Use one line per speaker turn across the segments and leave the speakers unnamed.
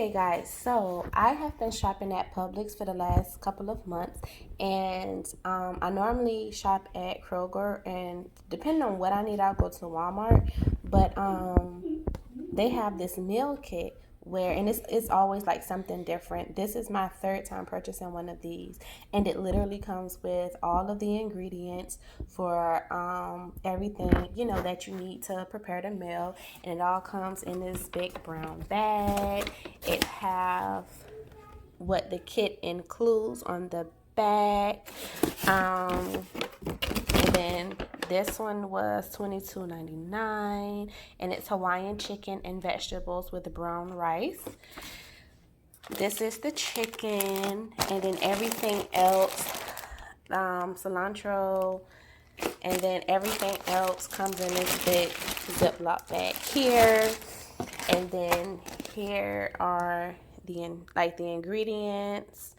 Hey guys, so I have been shopping at Publix for the last couple of months, and I normally shop at Kroger, and depending on what I need, I'll go to Walmart. But they have this meal kit where, and it's always like something different. This is my third time purchasing one of these, and it literally comes with all of the ingredients for everything that you need to prepare the meal, and it all comes in this big brown bag. It have what the kit includes on the back. And then this one was $22.99, and it's Hawaiian chicken and vegetables with brown rice. This is the chicken, and then everything else, cilantro, and then everything else comes in this big Ziploc bag here. And then here are the ingredients,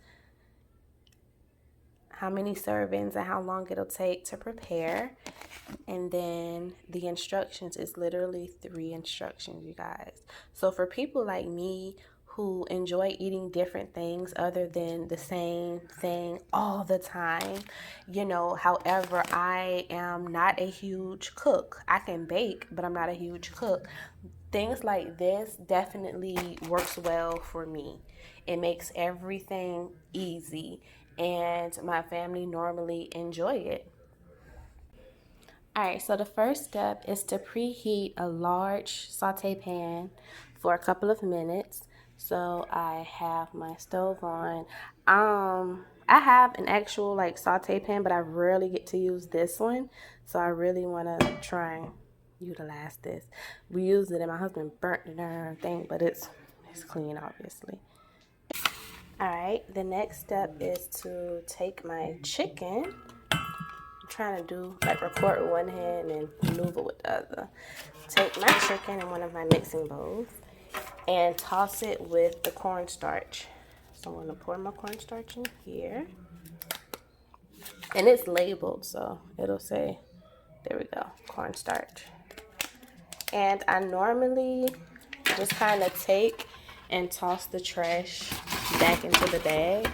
how many servings and how long it'll take to prepare. And then the instructions is literally 3 instructions, you guys. So for people like me who enjoy eating different things other than the same thing all the time, however, I am not a huge cook. I can bake, but I'm not a huge cook. Things like this definitely works well for me. It makes everything easy, and my family normally enjoy it. Alright, so the first step is to preheat a large saute pan for a couple of minutes. So I have my stove on. I have an actual saute pan, but I rarely get to use this one. So I really want to try and utilize this. We used it and my husband burnt it and everything, but it's clean, obviously. Alright, the next step is to take my chicken. I'm trying to do record with one hand and maneuver with the other. Take my chicken in one of my mixing bowls and toss it with the cornstarch. So I'm going to pour my cornstarch in here. And it's labeled, so it'll say, there we go, cornstarch. And I normally just kind of take and toss the trash back into the bag.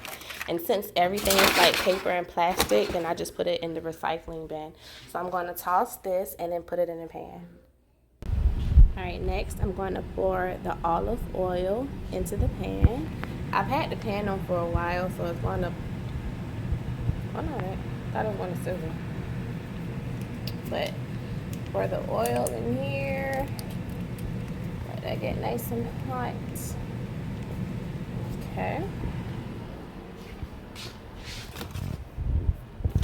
And since everything is like paper and plastic, then I just put it in the recycling bin. So I'm going to toss this and then put it in the pan. Alright, next I'm going to pour the olive oil into the pan. I've had the pan on for a while, so it's going to... Oh no, I thought it was going to sizzle. But pour the oil in here. Let that get nice and hot. Okay.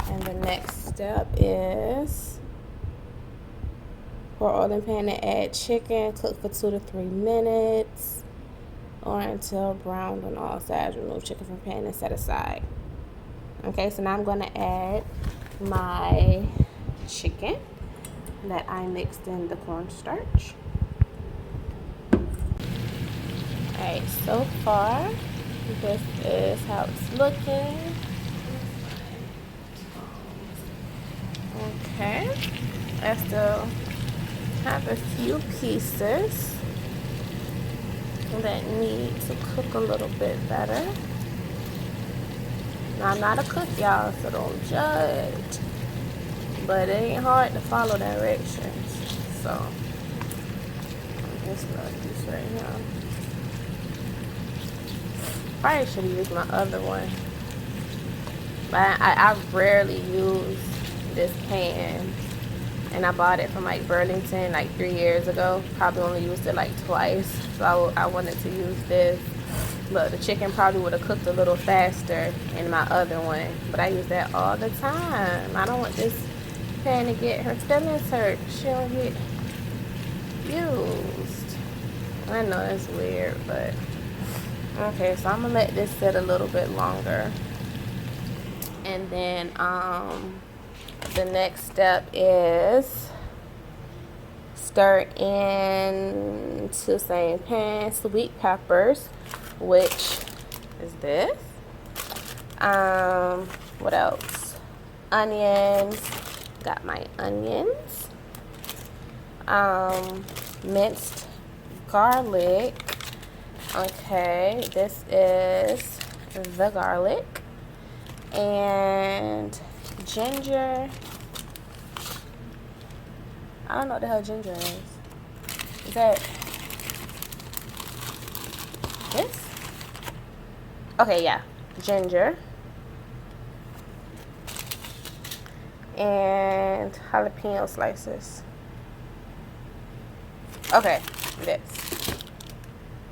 And the next step is pour oil in pan and add chicken. Cook for 2 to 3 minutes or until browned on all sides. Remove chicken from pan and set aside. Okay, so now I'm going to add my chicken that I mixed in the cornstarch. Alright, so far this is how it's looking. Okay, I still have a few pieces that need to cook a little bit better. Now, I'm not a cook, y'all, so don't judge. But it ain't hard to follow directions. So, this little piece right here. Probably should have used my other one. But I rarely use this pan. And I bought it from Burlington 3 years ago. Probably only used it twice. So I wanted to use this. Look, the chicken probably would have cooked a little faster in my other one. But I use that all the time. I don't want this pan to get her feelings hurt. She don't get used. I know that's weird, but okay, so I'm gonna let this sit a little bit longer. And then the next step is stir into same pan sweet peppers, which is this. What else? Onions. Got my onions. Minced garlic. Okay, this is the garlic and ginger. I don't know what the hell ginger is. Is that this? Okay, yeah, ginger and jalapeno slices. Okay, this.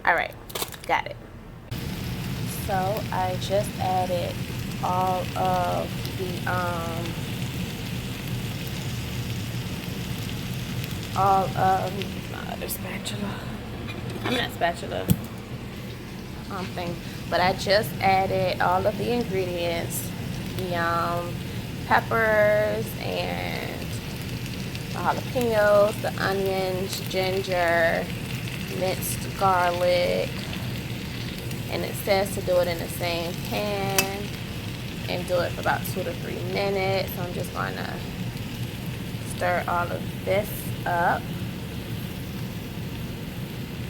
All right, got it. So I just added all of the my other spatula. I'm not spatula thing, but I just added all of the ingredients, the peppers and the jalapenos, the onions, ginger, minced garlic, and it says to do it in the same pan and do it for about 2 to 3 minutes. So I'm just going to stir all of this up.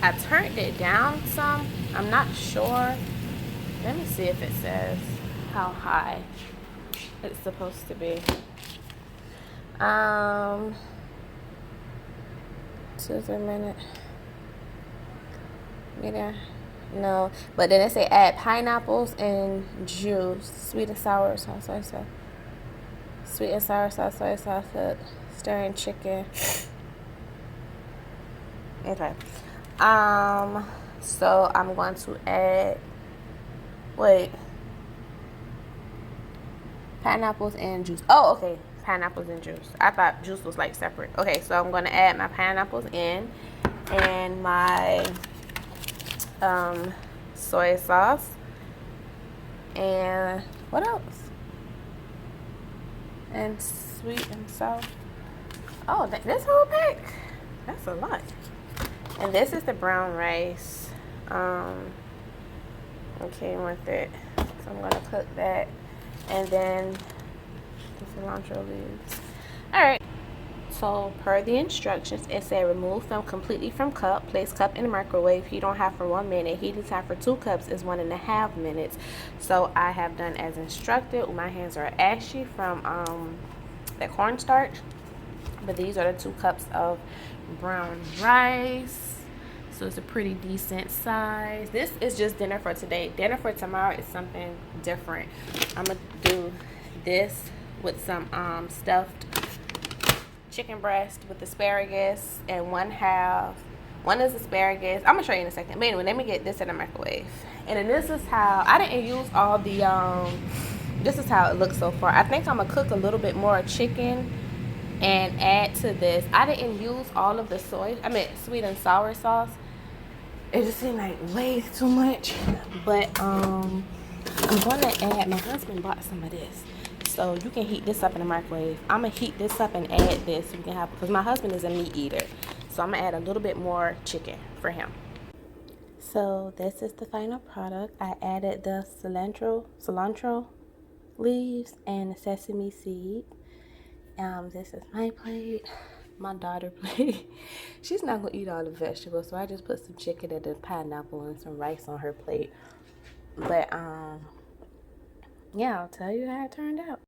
I turned it down some. I'm not sure. Let me see if it says how high it's supposed to be. 2 to 3 minutes. Maybe. No, but then it say add pineapples and juice, sweet and sour sauce, soy sauce, sweet and sour sauce, soy sauce, stirring chicken. Okay. So I'm going to add, pineapples and juice. Oh, okay, pineapples and juice. I thought juice was like separate. Okay, so I'm going to add my pineapples in and my soy sauce and what else? And sweet and sour. Oh, this whole pack? That's a lot. And this is the brown rice. Okay, with it. So I'm gonna cook that, and then the cilantro leaves. All right. So per the instructions, it said remove film completely from cup. Place cup in the microwave. Heat on high for 1 minute. Heating time for 2 cups is 1.5 minutes. So I have done as instructed. My hands are ashy from that cornstarch. But these are the 2 cups of brown rice. So it's a pretty decent size. This is just dinner for today. Dinner for tomorrow is something different. I'm gonna do this with some stuffed chicken breast with asparagus, and one is asparagus. I'm gonna show you in a second. But anyway, let me get this in the microwave. And then this is how I didn't use all the this is how it looks so far. I think I'm gonna cook a little bit more chicken and add to this. I didn't use all of the sweet and sour sauce. It just seemed like way too much. But I'm gonna add, my husband bought some of this. So you can heat this up in the microwave. I'm gonna heat this up and add this so you can have, because my husband is a meat eater. So I'm gonna add a little bit more chicken for him. So this is the final product. I added the cilantro leaves and the sesame seed. This is my plate. My daughter plate. She's not gonna eat all the vegetables, so I just put some chicken and a pineapple and some rice on her plate. But yeah, I'll tell you how it turned out.